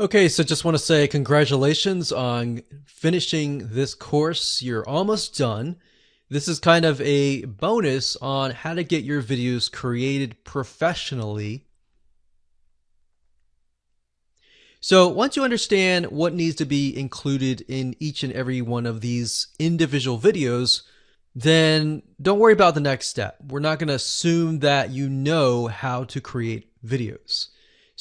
Okay, so just want to say congratulations on finishing this course. You're almost done. This is kind of a bonus on how to get your videos created professionally. So once you understand what needs to be included in each and every one of these individual videos, then don't worry about the next step. We're not going to assume that you know how to create videos.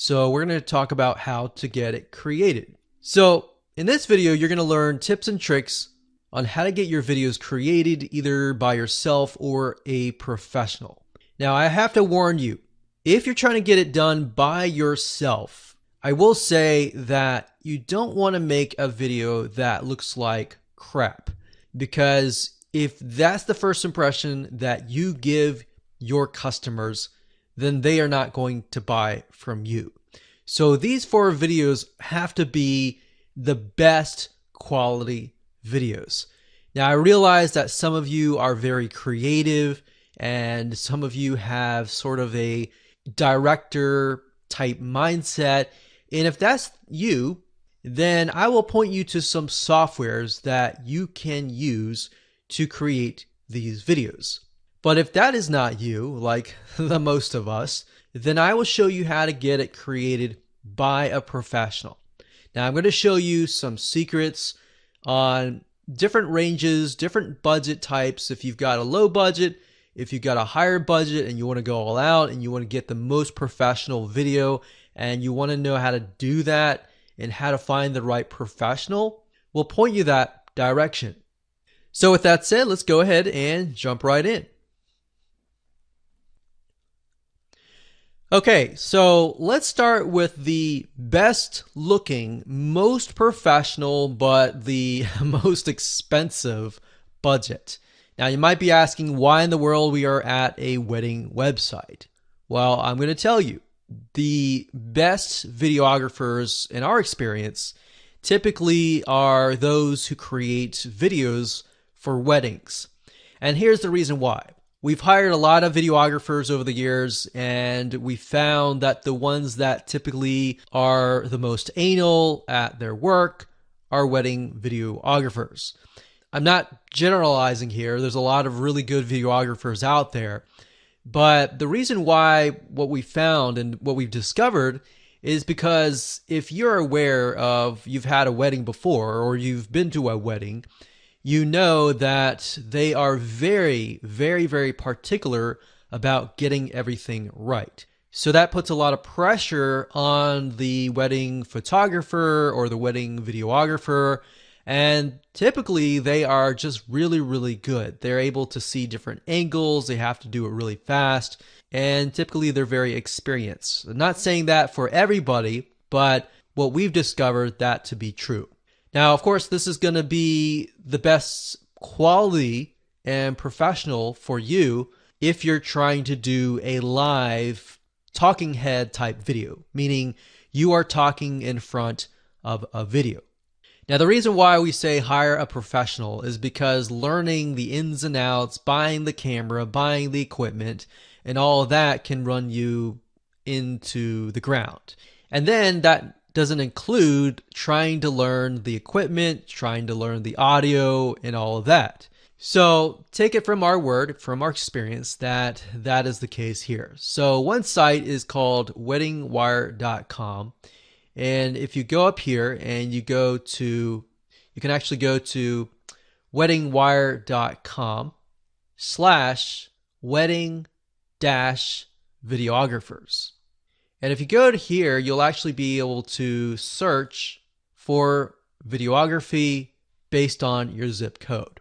So we're going to talk about how to get it created. So in this video, you're going to learn tips and tricks on how to get your videos created either by yourself or a professional. Now, I have to warn you, if you're trying to get it done by yourself, I will say that you don't want to make a video that looks like crap, because if that's the first impression that you give your customers, then they are not going to buy from you. So these 4 videos have to be the best quality videos. Now, I realize that some of you are very creative and some of you have sort of a director type mindset. And if that's you, then I will point you to some softwares that you can use to create these videos. But if that is not you, like the most of us, then I will show you how to get it created by a professional. Now, I'm going to show you some secrets on different ranges, different budget types. If you've got a low budget, if you've got a higher budget and you want to go all out and you want to get the most professional video and you want to know how to do that and how to find the right professional, we'll point you that direction. So with that said, let's go ahead and jump right in. Okay, so let's start with the best looking, most professional, but the most expensive budget. Now, you might be asking why in the world we are at a wedding website. Well, I'm going to tell you, the best videographers in our experience typically are those who create videos for weddings. And here's the reason why. We've hired a lot of videographers over the years, and we found that the ones that typically are the most anal at their work are wedding videographers. I'm not generalizing here. There's a lot of really good videographers out there. But the reason why what we found and what we've discovered is because if you're aware of you've had a wedding before or you've been to a wedding, you know that they are very, very, very particular about getting everything right. So that puts a lot of pressure on the wedding photographer or the wedding videographer. And typically they are just really, really good. They're able to see different angles. They have to do it really fast. And typically they're very experienced. I'm not saying that for everybody, but what we've discovered that to be true. Now, of course, this is going to be the best quality and professional for you if you're trying to do a live talking head type video, meaning you are talking in front of a video. Now, the reason why we say hire a professional is because learning the ins and outs, buying the camera, buying the equipment, and all of that can run you into the ground. And then that doesn't include trying to learn the equipment, trying to learn the audio, and all of that. So take it from our word, from our experience, that that is the case here. So one site is called weddingwire.com. And if you go up here and you can actually go to weddingwire.com/wedding-videographers. And if you go to here, you'll actually be able to search for videography based on your zip code.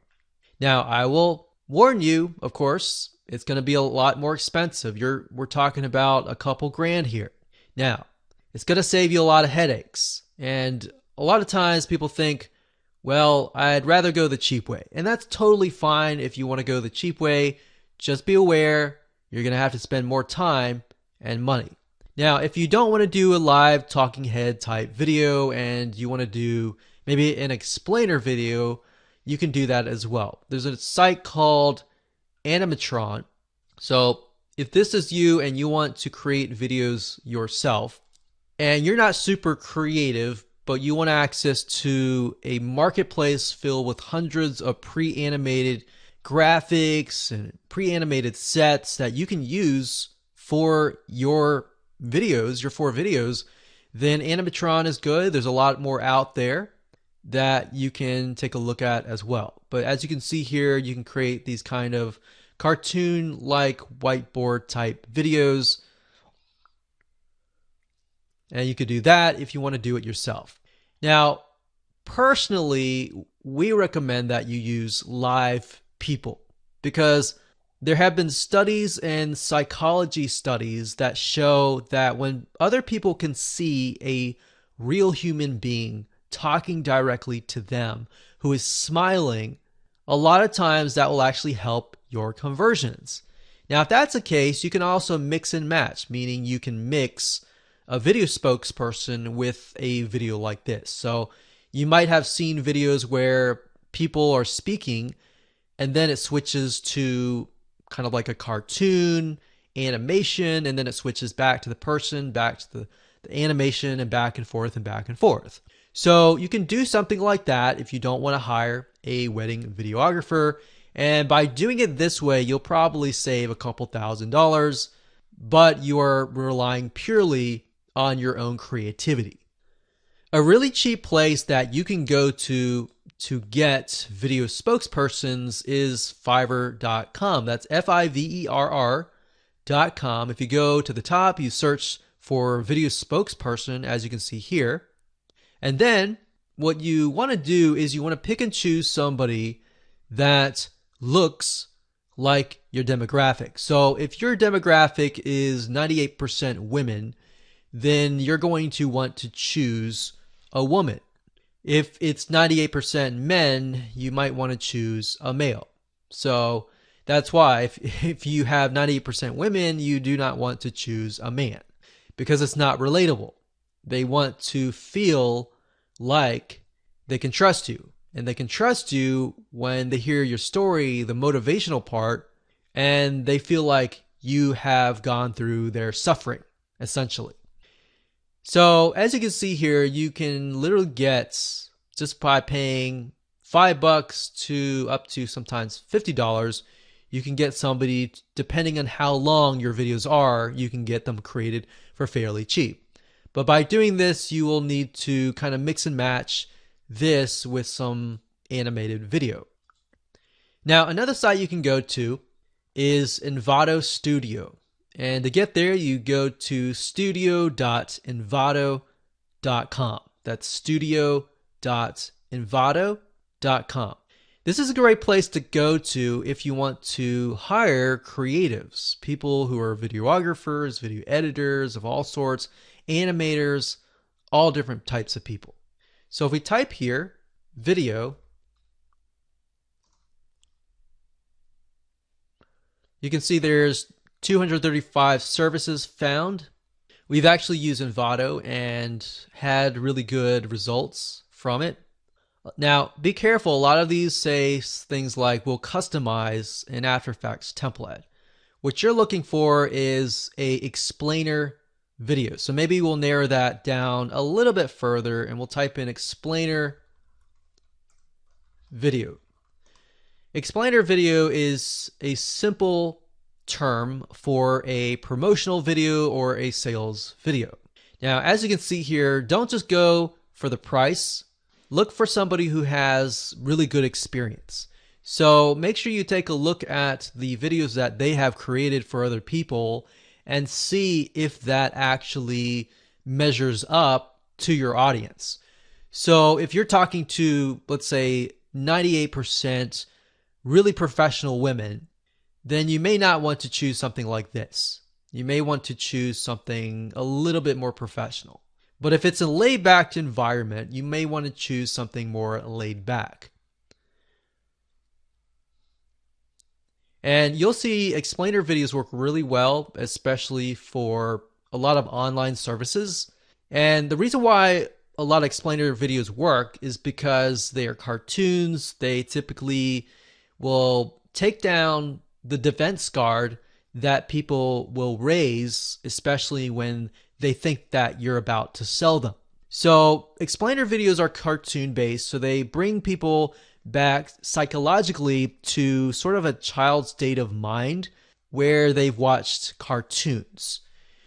Now, I will warn you, of course, it's going to be a lot more expensive. We're talking about a couple grand here. Now, it's going to save you a lot of headaches. And a lot of times people think, well, I'd rather go the cheap way. And that's totally fine if you want to go the cheap way. Just be aware you're going to have to spend more time and money. Now, if you don't want to do a live talking head type video and you want to do maybe an explainer video, you can do that as well. There's a site called Animatron. So if this is you and you want to create videos yourself, and you're not super creative, but you want access to a marketplace filled with hundreds of pre-animated graphics and pre-animated sets that you can use for your videos, your 4 videos, then Animatron is good. There's a lot more out there that you can take a look at as well. But as you can see here, you can create these kind of cartoon-like whiteboard type videos. And you could do that if you want to do it yourself. Now, personally, we recommend that you use live people because there have been studies and psychology studies that show that when other people can see a real human being talking directly to them who is smiling, a lot of times that will actually help your conversions. Now, if that's the case, you can also mix and match, meaning you can mix a video spokesperson with a video like this. So you might have seen videos where people are speaking and then it switches to kind of like a cartoon animation, and then it switches back to the person, back to the animation, and back and forth and back and forth. So you can do something like that if you don't want to hire a wedding videographer. And by doing it this way, you'll probably save a couple $1,000s, but you are relying purely on your own creativity. A really cheap place that you can go to get video spokespersons is Fiverr.com. That's Fiverr.com. If you go to the top, you search for video spokesperson, as you can see here. And then what you want to do is you want to pick and choose somebody that looks like your demographic. So if your demographic is 98% women, then you're going to want to choose a woman. If it's 98% men, you might want to choose a male. So that's why if you have 98% women, you do not want to choose a man because it's not relatable. They want to feel like they can trust you. And they can trust you when they hear your story, the motivational part, and they feel like you have gone through their suffering, essentially. So as you can see here, you can literally get, just by paying $5 to up to sometimes $50, you can get somebody, depending on how long your videos are, you can get them created for fairly cheap. But by doing this, you will need to kind of mix and match this with some animated video. Now, another site you can go to is Envato Studio. And to get there, you go to studio.envato.com. That's studio.envato.com. This is a great place to go to if you want to hire creatives, people who are videographers, video editors of all sorts, animators, all different types of people. So if we type here, video, you can see there's 235 services found. We've actually used Envato and had really good results from it. Now, be careful. A lot of these say things like, we'll customize an After Effects template. What you're looking for is a explainer video. So maybe we'll narrow that down a little bit further and we'll type in explainer video. Explainer video is a simple term for a promotional video or a sales video. Now, as you can see here, don't just go for the price. Look for somebody who has really good experience. So make sure you take a look at the videos that they have created for other people and see if that actually measures up to your audience. So if you're talking to, let's say, 98% really professional women, then you may not want to choose something like this. You may want to choose something a little bit more professional. But if it's a laid-back environment, you may want to choose something more laid back. And you'll see explainer videos work really well, especially for a lot of online services. And the reason why a lot of explainer videos work is because they are cartoons. They typically will take down the defense guard that people will raise, especially when they think that you're about to sell them. So explainer videos are cartoon based, so they bring people back psychologically to sort of a child's state of mind where they've watched cartoons.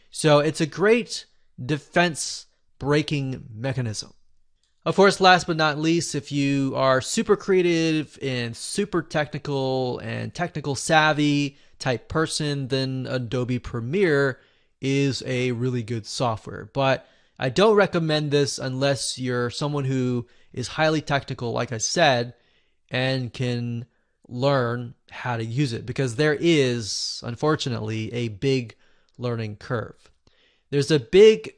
So it's a great defense breaking mechanism. Of course, last but not least, if you are super creative and super technical and technical savvy type person, then Adobe Premiere is a really good software. But I don't recommend this unless you're someone who is highly technical, like I said, and can learn how to use it, because there is, unfortunately, a big learning curve. There's a big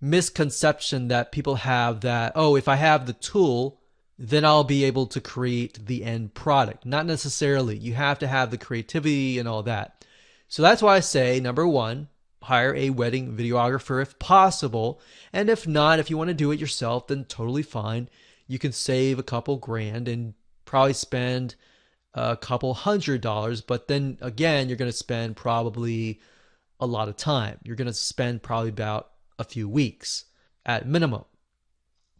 misconception that people have that, oh, if I have the tool, then I'll be able to create the end product. Not necessarily. You have to have the creativity and all that. So that's why I say, number one, hire a wedding videographer if possible. And if not, if you want to do it yourself, then totally fine. You can save a couple grand and probably spend a couple $100, but then again, you're going to spend probably a lot of time. You're going to spend probably about a few weeks at minimum.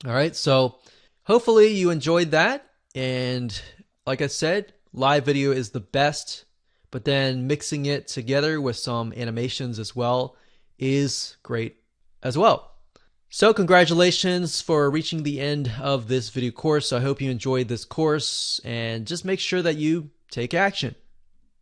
All right, so hopefully you enjoyed that. And like I said, live video is the best, but then mixing it together with some animations as well is great as well. So congratulations for reaching the end of this video course. I hope you enjoyed this course, and just make sure that you take action.